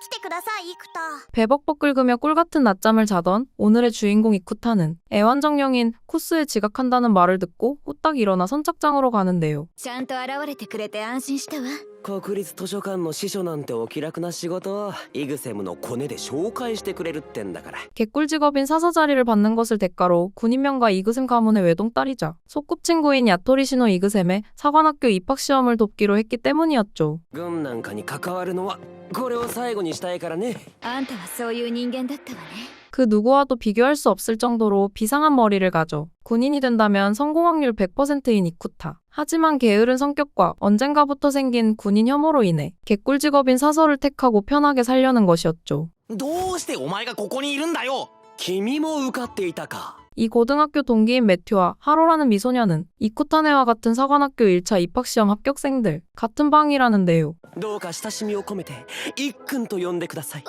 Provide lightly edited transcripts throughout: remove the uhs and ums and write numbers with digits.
起きてください、生田。 배벅벅 긁으며 꿀같은 낮잠을 자던 오늘의 주인공 이쿠타는 애완정령인 코스에 지각한다는 말을 듣고 후딱 일어나 선착장으로 가는데요. ちゃんと現れてくれて安心したわ。国立図書館の司書なんてお気楽な仕事イグセムのコネで紹介してくれるってんだから。 개꿀 직업인 사서 자리를 받는 것을 대가로 군인명가 이그셈 가문의 외동딸이자 소꿉친구인 야토리시노 이그셈의 사관학교 입학시험을 돕기로 했기 때문이었죠. 軍なんかに関わるのはこれを最後にしたいからね。あんたはそういう人間だったわね。 그 누구와도 비교할 수 없을 정도로 비상한 머리를 가져 군인이 된다면 성공 확률 100%인 이쿠타. 하지만 게으른 성격과 언젠가부터 생긴 군인 혐오로 인해 개꿀 직업인 사서를 택하고 편하게 살려는 것이었죠. どうしてお前がここにいるんだよ。君も受かっていたか。 이 고등학교 동기인 매튜와 하로라는 미소녀는 이쿠타네와 같은 사관학교 1차 입학시험 합격생들 같은 방이라는데요. どうか親しみを込めていっくんと呼んでください。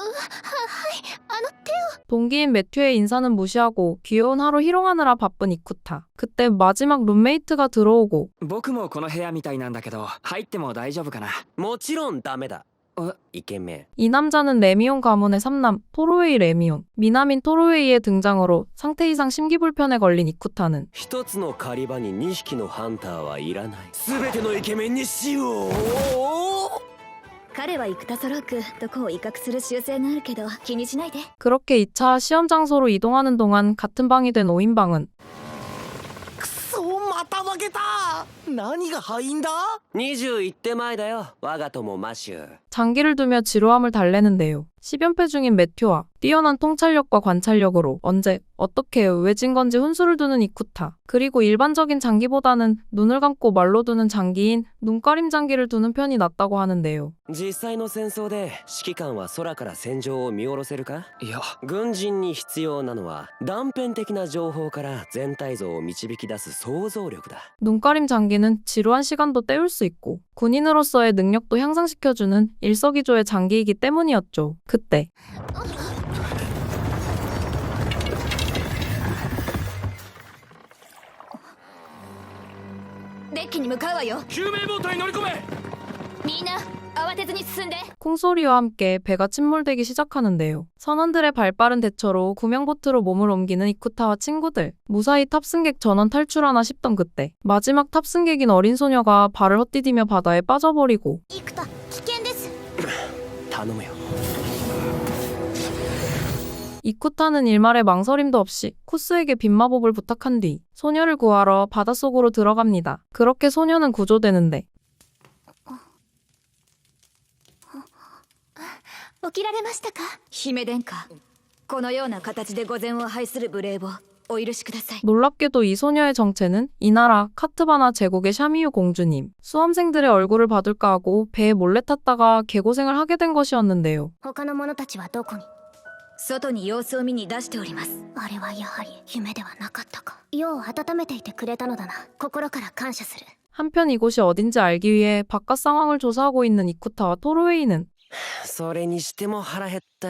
동기인 매튜의 인사는 무시하고 귀여운 하로 희롱하느라 바쁜 이쿠타. 그때 마지막 룸메이트가 들어오고 僕もこの部屋みたいなんだけど入っても大丈夫かな。もちろんダメだ。イケメン。 이 남자는 레미온 가문의 삼남 토로웨이 레미온. 미남인 토로웨이의 등장으로 상태 이상 심기불편에 걸린 이쿠타는 一つの狩り場に2匹のハンターはいらない。全てのイケメンにしよう。彼は生田ソロークどこを威嚇する習性があるけど気にしないで。 그렇게 2차 시험 장소로 이동하는 동안 같은 방이 된 5인방은 くそまた負けた。何が敗因だ。21手前だよ我が友マシュー。 장기를 두며 지루함을 달래는데요. 10연패 중인 매튜와 뛰어난 통찰력과 관찰력으로 언제, 어떻게, 왜 진 건지 훈수를 두는 이쿠타. 그리고 일반적인 장기보다는 눈을 감고 말로 두는 장기인 눈가림 장기를 두는 편이 낫다고 하는데요. 実際の戦争で指揮官は空から戦場を見下ろせるか。いや軍人に必要なのは断片的な情報から全体像を導き出す想像力だ。 눈가림 장기는 지루한 시간도 때울 수 있고 군인으로서의 능력도 향상시켜주는 일석이조의 장기이기 때문이었죠. 그때 デッキに向かうわよ。救命ボートに乗り込め。みんな慌てずに進んで。 콩소리와 함께 배가 침몰되기 시작하는데요. 선원들의 발빠른 대처로 구명보트로 몸을 옮기는 이쿠타와 친구들. 무사히 탑승객 전원 탈출하나 싶던 그때 마지막 탑승객인 어린 소녀가 발을 헛디디며 바다에 빠져버리고 生田危険です。頼むよ。 이쿠타는 일말의 망설임도 없이 코스에게 빈마법을 부탁한 뒤 소녀를 구하러 바닷속으로 들어갑니다. 그렇게 소녀는 구조되는데 起きられましたか。姫殿下、このような形で御前を拝する無礼をお許しください。 놀랍게도 이 소녀의 정체는 이 나라 카트바나 제국의 샤미유 공주님. 수험생들의 얼굴을 봐둘까 하고 배에 몰래 탔다가 개고생을 하게 된 것이었는데요. 他の者たちはどこに。外に様子を見に出しております。あれはやはり夢ではなかったか。世を温めていてくれたのだな。心から感謝する。 한편 이곳이 어딘지 알기 위해 바깥 상황을 조사하고 있는 이쿠타와 토르웨이는 それにしても腹減った。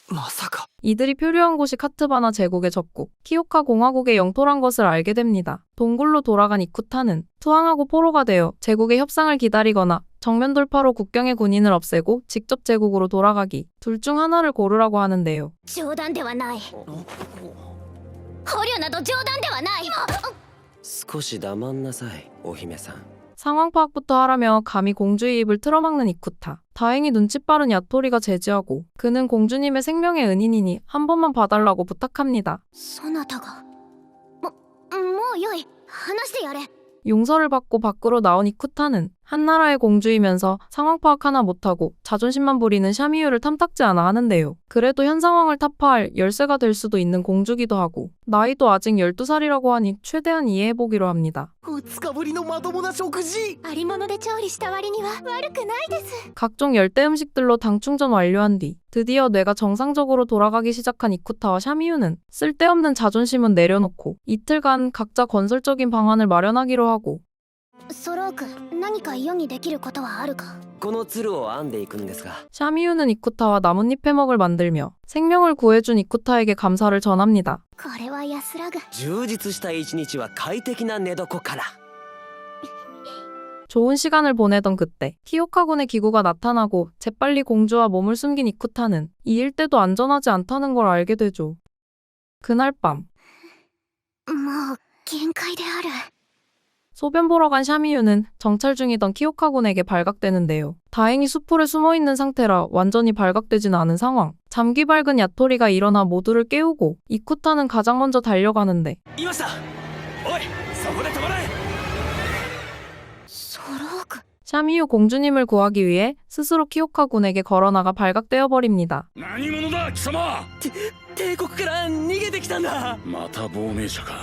まさか。 이들이 표류한 곳이 카트바나 제국의 적국 키오카 공화국의 영토란 것을 알게 됩니다. 동굴로 돌아간 이쿠타는 투항하고 포로가 되어 제국의 협상을 기다리거나 정면 돌파로 국경의 군인을 없애고 직접 제국으로 돌아가기. 둘 중 하나를 고르라고 하는데요. 冗談ではない。捕虜など冗談ではない。少し黙んなさいお姫さん。 상황 파악부터 하라며 감히 공주의 입을 틀어막는 이쿠타. 다행히 눈치 빠른 야토리가 제지하고 그는 공주님의 생명의 은인이니 한 번만 봐달라고 부탁합니다. そなたが。もうよい。話してやれ。 용서를 받고 밖으로 나온 이쿠타는 한나라의 공주이면서 상황 파악 하나 못하고 자존심만 부리는 샤미유를 탐탁지 않아 하는데요. 그래도 현 상황을 타파할 열쇠가 될 수도 있는 공주기도 하고 나이도 아직 12살이라고 하니 최대한 이해해보기로 합니다. 2日ぶりのまともな食事。ありもので調理した割には悪くないです。 각종 열대 음식들로 당 충전 완료한 뒤 드디어 뇌가 정상적으로 돌아가기 시작한 이쿠타와 샤미유는 쓸데없는 자존심은 내려놓고 이틀간 각자 건설적인 방안을 마련하기로 하고 ソローク、何か世にできることはあるか。この鶴を編んでいくんですが。 샤미유는 이쿠타와 나뭇잎 해먹을 만들며 생명을 구해준 이쿠타에게 감사를 전합니다. これは安らぐ。充実した一日は快適な寝床から。 좋은 시간을 보내던 그때 키오카군의 기구가 나타나고 재빨리 공주와 몸을 숨긴 이쿠타는 이 일대도 안전하지 않다는 걸 알게 되죠. 그날 밤 もう限界である。 소변 보러 간 샤미유는 정찰 중이던 키오카군에게 발각되는데요. 다행히 수풀에 숨어있는 상태라 완전히 발각되진 않은 상황. 잠기 밝은 야토리가 일어나 모두를 깨우고 이쿠타는 가장 먼저 달려가는데 いましたおいそこで止まれソローク。 샤미유 공주님을 구하기 위해 스스로 키오카군에게 걸어나가 발각되어 버립니다. 何者だ貴様帝国から逃げてきたんだまた亡命者か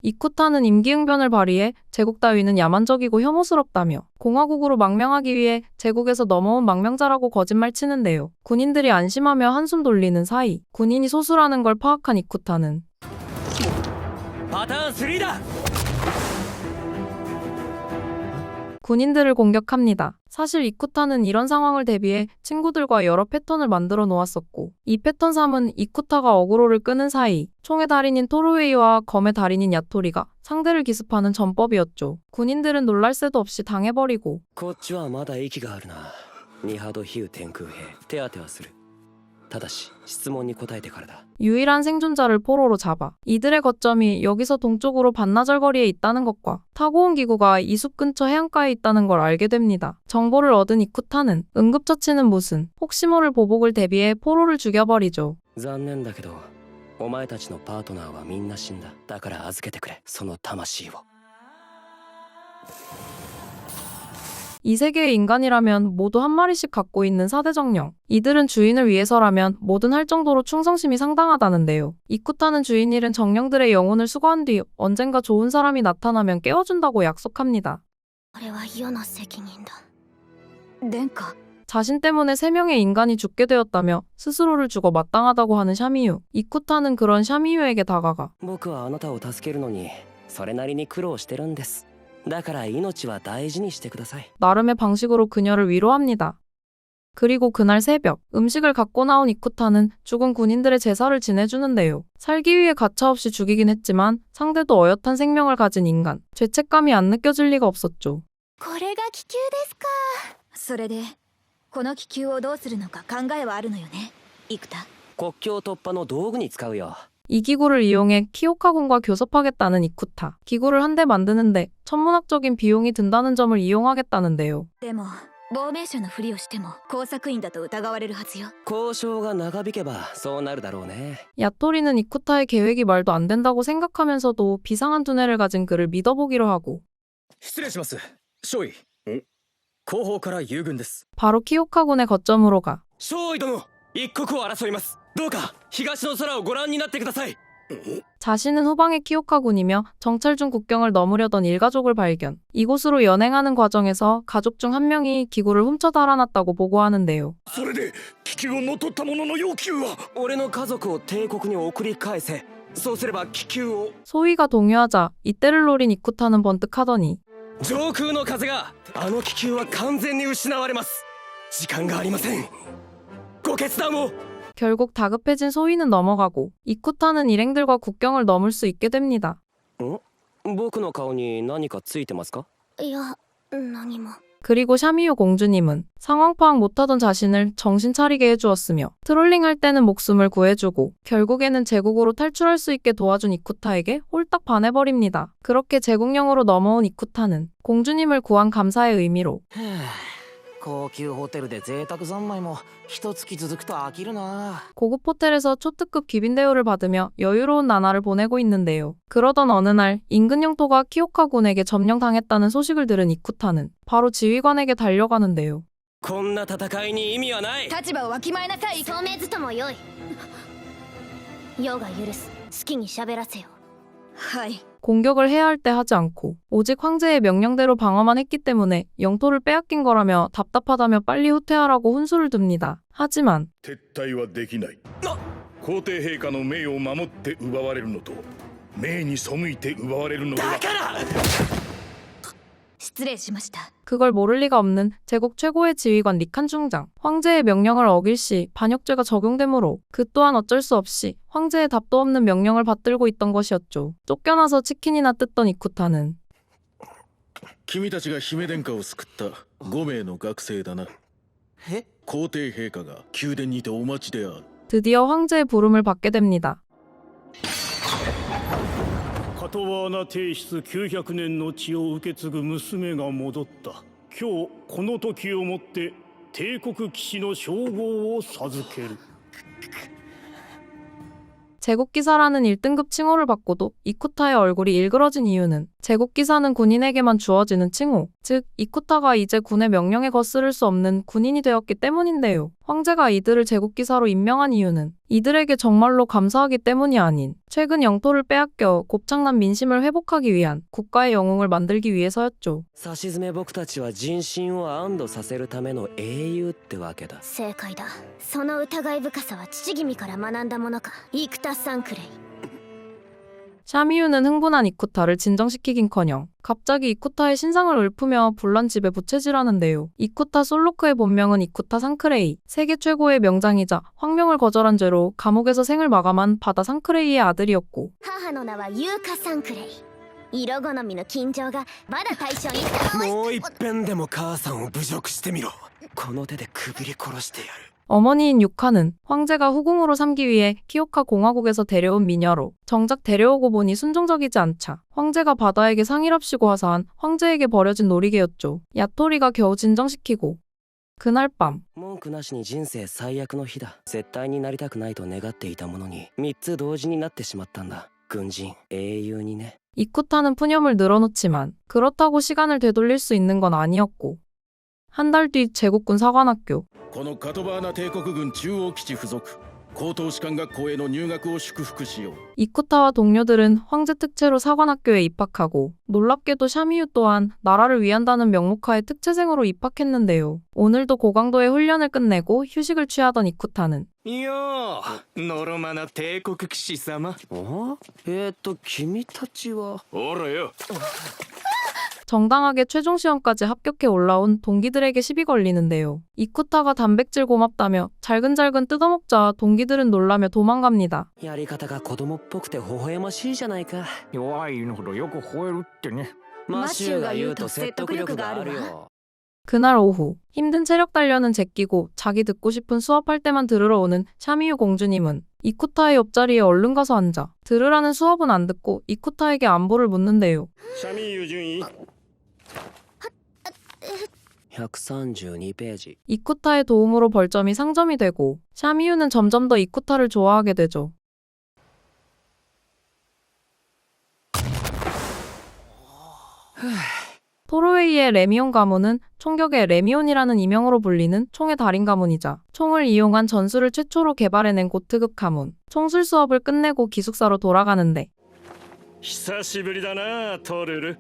이쿠타는 임기응변을 발휘해 제국 따위는 야만적이고 혐오스럽다며 공화국으로 망명하기 위해 제국에서 넘어온 망명자라고 거짓말 치는데요. 군인들이 안심하며 한숨 돌리는 사이 군인이 소수라는 걸 파악한 이쿠타는 パターン3だ 군인들을 공격합니다. 사실 이쿠타는 이런 상황을 대비해 친구들과 여러 패턴을 만들어 놓았었고 이 패턴 3은 이쿠타가 어그로를 끄는 사이 총의 달인인 토르웨이와 검의 달인인 야토리가 상대를 기습하는 전법이었죠. 군인들은 놀랄 새도 없이 당해버리고 こっちはまだ息があるなニハドヒウ天空兵手当てはするただし質問に答えてからだ 유일한 생존자를 포로로 잡아 이들의 거점이 여기서 동쪽으로 반나절 거리에 있다는 것과 타고 온 기구가 이 숲 근처 해안가에 있다는 걸 알게 됩니다. 정보를 얻은 이쿠타는 응급처치는 무슨 혹시 모를 보복을 대비해 포로를 죽여버리죠. 残念だけどお前たちのパートナーはみんな死んだだから預けてくれその魂を 이 세계의 인간이라면 모두 한 마리씩 갖고 있는 4대 정령. 이들은 주인을 위해서라면 뭐든 할 정도로 충성심이 상당하다는데요. 이쿠타는 주인 잃은 정령들의 영혼을 수거한 뒤 언젠가 좋은 사람이 나타나면 깨워준다고 약속합니다. これは世の責任だ。殿下。 자신 때문에 3명의 인간이 죽게 되었다며 스스로를 죽어 마땅하다고 하는 샤미유. 이쿠타는 그런 샤미유에게 다가가 僕はあなたを助けるのにそれなりに苦労してるんですだから命は大事にしてください 나름의 방식으로 그녀를 위로합니다. 그리고 그날 새벽 음식을 갖고 나온 이쿠타는 죽은 군인들의 제사를 지내주는데요. 살기 위해 가차없이 죽이긴 했지만 상대도 어엿한 생명을 가진 인간. 죄책감이 안 느껴질 리가 없었죠. これが気球ですか。それでこの気球をどうするのか考えはあるのよね、生田。国境突破の道具に使うよ 이 기구를 이용해 키오카군과 교섭하겠다는 이쿠타. 기구를 한 대 만드는데 천문학적인 비용이 든다는 점을 이용하겠다는데요. でも亡命者のふりをしても工作員だと疑われるはずよ。交渉が長引けばそうなるだろうね 야토리는 이쿠타의 계획이 말도 안 된다고 생각하면서도 비상한 두뇌를 가진 그를 믿어보기로 하고 失礼します少尉後方から友軍です 바로 키오카군의 거점으로 가 少尉殿一刻を争いますどうか東の空をご覧になってください 자신은 후방의 키오카군이며 정찰 중 국경을 넘으려던 일가족을 발견. 이곳으로 연행하는 과정에서 가족 중 한 명이 기구를 훔쳐 달아났다고 보고하는데요. それで気球を乗っ取った者の要求は俺の家族を帝国に送り返せそうすれば気球を 소위가 동요하자 이때를 노린 이쿠타는 번뜩하더니 上空の風があの気球は完全に失われます時間がありませんご決断を 결국 다급해진 소위는 넘어가고 이쿠타는 일행들과 국경을 넘을 수 있게 됩니다. 僕の顔に何かついてますかいや、何も。 그리고 샤미유 공주님은 상황 파악 못하던 자신을 정신 차리게 해주었으며 트롤링할 때는 목숨을 구해주고 결국에는 제국으로 탈출할 수 있게 도와준 이쿠타에게 홀딱 반해버립니다. 그렇게 제국령으로 넘어온 이쿠타는 공주님을 구한 감사의 의미로 高級ホテルで贅沢三昧も一月続くと飽きるな 고급 호텔에서 초특급 귀빈 대우를 받으며 여유로운 나날을 보내고 있는데요. 그러던 어느 날 인근 영토가 키오카군에게 점령당했다는 소식을 들은 이쿠타는 바로 지휘관에게 달려가는데요. こんな戦いに意味はない立場をわきまえなさい。透明ずともよい。世が許す。好きに喋らせよ。はい。 공격을 해야 할 때 하지 않고 오직皇제의 명령대로 방어만 했기 때문에 영토를 빼앗긴 거라며 답답하다며 빨리 후퇴하라고 훈수를 둡니다. 하지만 撤退はできない皇帝陛下の命を守って奪われるのと命に背いて奪われるのではだから 失礼しました。 그걸 모를 리가 없는 제국 최고의 지휘관 리칸 중장. 황제의 명령을 어길 시 반역죄가 적용되므로 그 또한 어쩔 수 없이 황제의 답도 없는 명령을 받들고 있던 것이었죠. 쫓겨나서 치킨이나 뜯던 이쿠타는 君たちが姫殿下を救った5名の学生だな。え皇帝陛下が宮殿にてお待ちである。 드디어 황제의 부름을 받게 됩니다. カトワーナ帝室900年の血を受け継ぐ娘が戻った。今日この時をもって帝国騎士の称号を授ける。 제국기사라는 1등급 칭호를 받고도 이쿠타의 얼굴이 일그러진 이유는 제국기사는 군인에게만 주어지는 칭호, 즉 이쿠타가 이제 군의 명령에 거스를 수 없는 군인이 되었기 때문인데요. 황제가 이들을 제국기사로 임명한 이유는 이들에게 정말로 감사하기 때문이 아닌 최근 영토를 빼앗겨 곱창난 민심을 회복하기 위한 국가의 영웅을 만들기 위해서였죠. さしずめ僕たちは人心を安堵させるための英雄ってわけだ。正解だ。その疑い深さは父君から学んだものか。生田サンクレイ。 샤미유는 흥분한 이쿠타를 진정시키긴커녕 갑자기 이쿠타의 신상을 읊으며 불난 집에 부채질하는데요. 이쿠타 솔로크의 본명은 이쿠타 상크레이, 세계 최고의 명장이자 황명을 거절한 죄로 감옥에서 생을 마감한 바다 상크레이의 아들이었고 母の名はユーカ・サンクレイ。色好みの緊張がまだ対象にもう一遍でも母さんを侮辱してみろ。この手でくびり殺してやる。 어머니인 유카는 황제가 후궁으로 삼기 위해 키오카 공화국에서 데려온 미녀로 정작 데려오고 보니 순종적이지 않자 황제가 바다에게 상의랍시고 하사한 황제에게 버려진 놀이개였죠. 야토리가 겨우 진정시키고 그날 밤 文句なしに人生最悪の日だ。絶対になりたくないと願っていたものに3つ同時になってしまったんだ。軍人、英雄にね。 이쿠타는 푸념을 늘어놓지만 그렇다고 시간을 되돌릴 수 있는 건 아니었고 한 달 뒤 제국군 사관학교 このカトバーナ帝国軍中央基地附属高等士官学校への入学を祝福しよう。 이쿠타와 동료들은 황제 특채로 사관학교에 입학하고 놀랍게도 샤미유 또한 나라를 위한다는 명목하에 특채생으로 입학했는데요. 오늘도 고강도의 훈련을 끝내고 휴식을 취하던 이쿠타는 よう、ノロマな帝国騎士様。君たちは。おらよ。 정당하게 최종 시험까지 합격해 올라온 동기들에게 시비 걸리는데요. 이쿠타가 단백질 고맙다며 잘근잘근 뜯어먹자 동기들은 놀라며 도망갑니다. やり方が子供っぽくて微笑ましいじゃないか。弱い犬ほどよく吠えるってね。マシューが言うと説得力があるよ。 그날 오후 힘든 체력 단련은 제끼고 자기 듣고 싶은 수업할 때만 들으러 오는 샤미유 공주님은 이쿠타의 옆자리에 얼른 가서 앉아 들으라는 수업은 안 듣고 이쿠타에게 안부를 묻는데요. シャミーユ順位。 132ページ。 이쿠타의 도움으로 벌점이 상점이 되고 샤미유는 점점 더 이쿠타를 좋아하게 되죠. 토르웨이의 레미온 가문은 총격의 레미온이라는 이명으로 불리는 총의 달인 가문이자 총을 이용한 전술을 최초로 개발해낸 고트급 가문. 총술 수업을 끝내고 기숙사로 돌아가는데 久しぶりだな、トルル。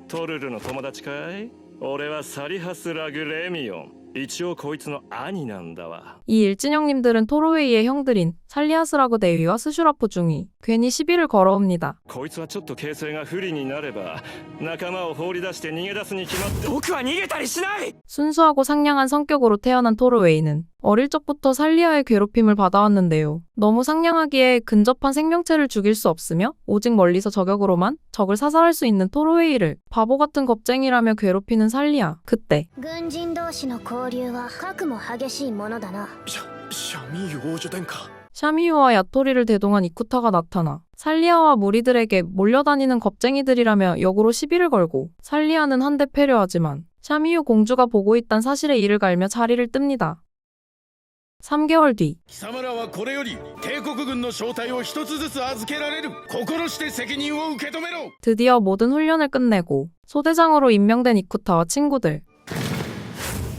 トルルの友達かい？俺はサリハス・ラグ・レミオン。一応こいつの兄なんだわ。 이 일진형님들은 토르웨이의 형들인 살리아스라고 대위와 스슈라프 중이 괜히 시비를 걸어옵니다. こいつはちょっと形勢が不利になれば仲間を放り出して逃げ出すに決まって。僕は逃げたりしない。 순수하고 상냥한 성격으로 태어난 토르웨이는 어릴 적부터 살리아의 괴롭힘을 받아왔는데요. 너무 상냥하기에 근접한 생명체를 죽일 수 없으며 오직 멀리서 저격으로만 적을 사살할 수 있는 토르웨이를 바보 같은 겁쟁이라며 괴롭히는 살리아. 그때 軍人同士の交流は核も激しいものだな。シャミーユ王女殿下。 샤미유와 야토리를 대동한 이쿠타가 나타나 살리아와 무리들에게 몰려다니는 겁쟁이들이라며 역으로 시비를 걸고 살리아는 한 대 패려하지만 샤미유 공주가 보고 있단 사실에 이를 갈며 자리를 뜹니다. 3개월 뒤 貴様らはこれより帝国軍の正体を一つずつ預けられる。心して責任を受け止めろ。 드디어 모든 훈련을 끝내고 소대장으로 임명된 이쿠타와 친구들.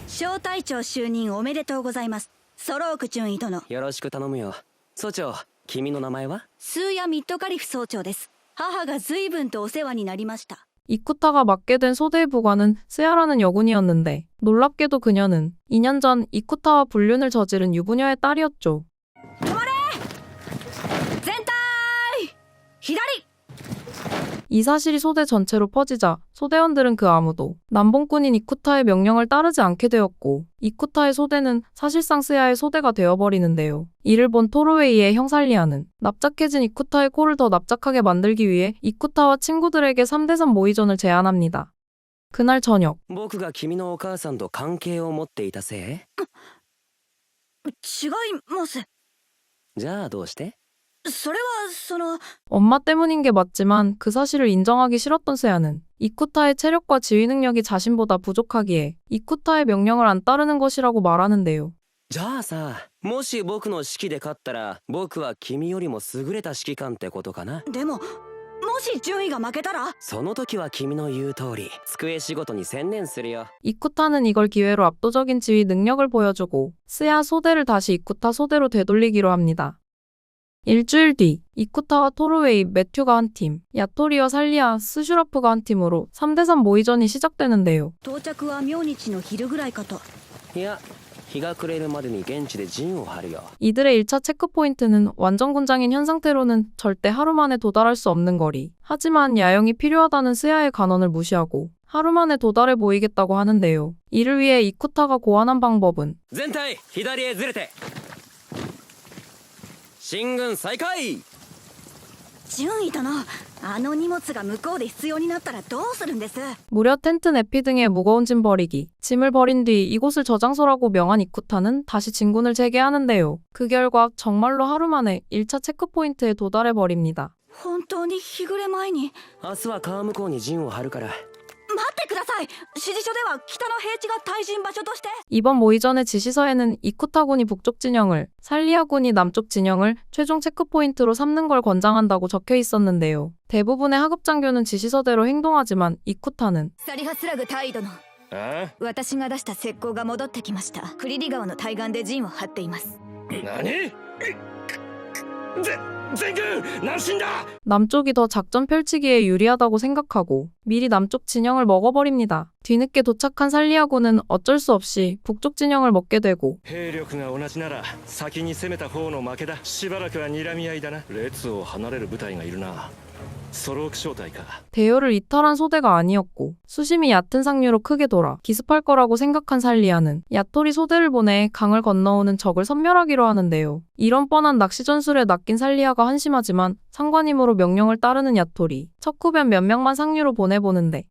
小隊長就任おめでとうございます。ソローク准尉殿。よろしく頼むよ。総長、君の名前は？スーヤ・ミッドカリフ総長です。母が随分とお世話になりました。 이쿠타가 맡게 된 소대의 부관은 스야라는 여군이었는데 놀랍게도 그녀는 2년 전 이쿠타와 불륜을 저지른 유부녀의 딸이었죠. 全体左。 이 사실이 소대 전체로 퍼지자 소대원들은 그 아무도 남봉꾼인 이쿠타의 명령을 따르지 않게 되었고 이쿠타의 소대는 사실상 스야의 소대가 되어버리는데요. 이를 본 토르웨이의 형 살리아는 납작해진 이쿠타의 코를 더 납작하게 만들기 위해 이쿠타와 친구들에게 3대3 모의전을 제안합니다. 그날 저녁, 僕が君のお母さんと関係を持っていたせい？違います。じゃあどうして？それは엄마 때문인 게 맞지만 그 사실을 인정하기 싫었던 세아는 이쿠타의 체력과 지휘 능력이 자신보다 부족하기에 이쿠타의 명령을 안 따르는 것이라고 말하는데요. じゃあさ、もし僕の指揮で勝ったら僕は君よりも優れた指揮官ってことかな。でももし順位が負けたらその時は君の言う通り机仕事に専念するよ。 이쿠타는 이걸 기회로 압도적인 지휘 능력을 보여주고 스야 소대를 다시 이쿠타 소대로 되돌리기로 합니다. 일주일 뒤 이쿠타와 토르웨이, 매튜가 한 팀, 야토리와 살리아, 스슈라프가 한 팀으로 3대3 모의전이 시작되는데요. 到着は明日の昼ぐらいかと。いや、日が暮れるまでに現地で陣を張るよ。 이들의 1차 체크포인트는 완전 군장인 현 상태로는 절대 하루 만에 도달할 수 없는 거리. 하지만 야영이 필요하다는 스야의 간언을 무시하고 하루 만에 도달해 보이겠다고 하는데요. 이를 위해 이쿠타가 고안한 방법은 全体左へずれて進軍再開。順位殿、あの荷物が向こうで必要になったらどうするんです？ 무려 텐트 내피 등의 무거운 짐 버리기. 짐을 버린 뒤 이곳을 저장소라고 명한 이쿠타는 다시 진군을 재개하는데요. 그 결과 정말로 하루 만에 1차 체크포인트에 도달해 버립니다. 本当に日暮れ前に。明日は川向こうに陣を張るから。待ってください。指示書では北の平地が対陣場所として。 이번 모의전의 지시서에는 이쿠타군이 북쪽 진영을, 살리아군이 남쪽 진영을 최종 체크포인트로 삼는 걸 권장한다고 적혀 있었는데요. 대부분의 하급 장교는 지시서대로 행동하지만 이쿠타는 サリハスラグ大尉殿、私が出した石膏が戻ってきました。クリリ川の対岸で陣を張っています。何？全軍南進だ。 남쪽이 더 작전 펼치기에 유리하다고 생각하고 미리 남쪽 진영을 먹어버립니다. 뒤늦게 도착한 살리아군은 어쩔 수 없이 북쪽 진영을 먹게 되고 兵力が同じなら先に攻めた方の負けだ。しばらくは睨み合いだな。列を離れる部隊がいるな。ソローク小隊か。 대요를 이탈한 소대가 아니었고 수심이 얕은 상류로 크게 돌아 기습할 거라고 생각한 살리아는 야토리 소대를 보내 강을 건너오는 적을 섬멸하기로 하는데요. 이런 뻔한 낚시 전술에 낚인 살리아가 한심하지만 상관임으로 명령을 따르는 야토리. 척후변 몇 명만 상류로 보내보는데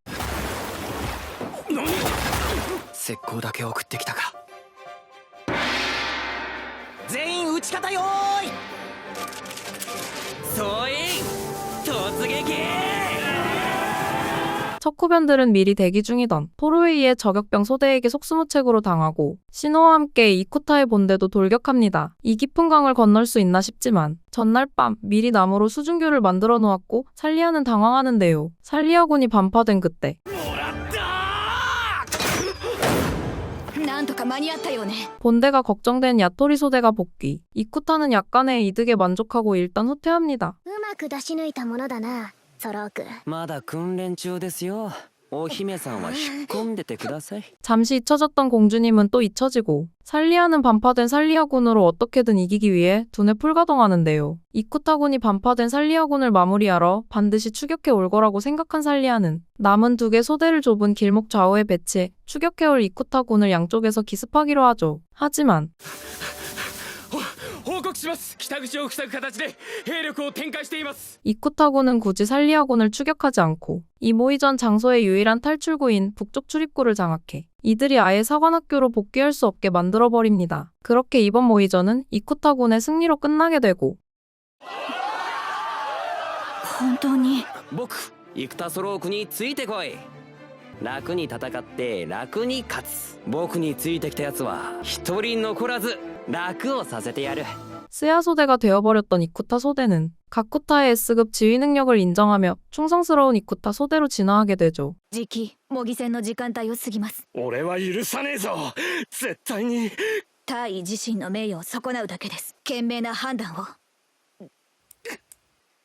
石膏だけ送ってきたか。全員撃ち方よーい。総員突撃。 척후변들은 미리 대기 중이던 토르웨이의 저격병 소대에게 속수무책으로 당하고 신호와 함께 이쿠타의 본대도 돌격합니다. 이 깊은 강을 건널 수 있나 싶지만 전날 밤 미리 나무로 수중교를 만들어 놓았고 살리아는 당황하는데요. 살리아군이 반파된 그때 なんとか間に合ったよね。 본대가 걱정된 야토리 소대가 복귀. 이쿠타는 약간의 이득에 만족하고 일단 후퇴합니다. うまく出し抜いたものだな、ソローク。まだ訓練中ですよ。お姫さんは引っ込んでてください。 잠시 잊혀졌던 공주님은 또 잊혀지고 살리아는 반파된 살리아군으로 어떻게든 이기기 위해 두뇌 풀가동하는데요. 이쿠타군이 반파된 살리아군을 마무리하러 반드시 추격해 올 거라고 생각한 살리아는 남은 2개 소대를 좁은 길목 좌우에 배치해 추격해올 이쿠타군을 양쪽에서 기습하기로 하죠. 하지만 報告します。北口を塞ぐ形で兵力を展開しています。 이쿠타군은 굳이 살리아군을 추격하지 않고 이 모의전 장소의 유일한 탈출구인 북쪽 출입구를 장악해 이들이 아예 사관학교로 복귀할 수 없게 만들어버립니다. 그렇게 이번 모의전은 이쿠타군의 승리로 끝나게 되고 本当に。僕生田ソロークについてこい。楽に戦って楽に勝つ。僕についてきたやつは一人残らず楽をさせてやる。 스야 소대가 되어버렸던 이쿠타 소대는 가쿠타의 S급 지휘 능력을 인정하며 충성스러운 이쿠타 소대로 진화하게 되죠. 時期、模擬戦の時間帯を過ぎます。俺は許さねえぞ。絶対に。大尉自身の名誉を損なうだけです。賢明な判断を。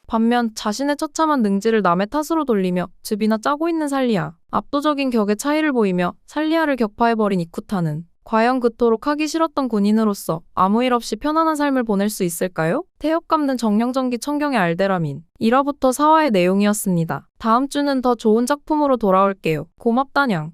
반면 자신의 처참한 능지를 남의 탓으로 돌리며 즙이나 짜고 있는 살리아. 압도적인 격의 차이를 보이며 살리아를 격파해버린 이쿠타는 과연 그토록 하기 싫었던 군인으로서 아무 일 없이 편안한 삶을 보낼 수 있을까요? 태엽 감는 정령전기 청경의 알데라민. 1화부터 4화의 내용이었습니다. 다음 주는 더 좋은 작품으로 돌아올게요. 고맙다냥.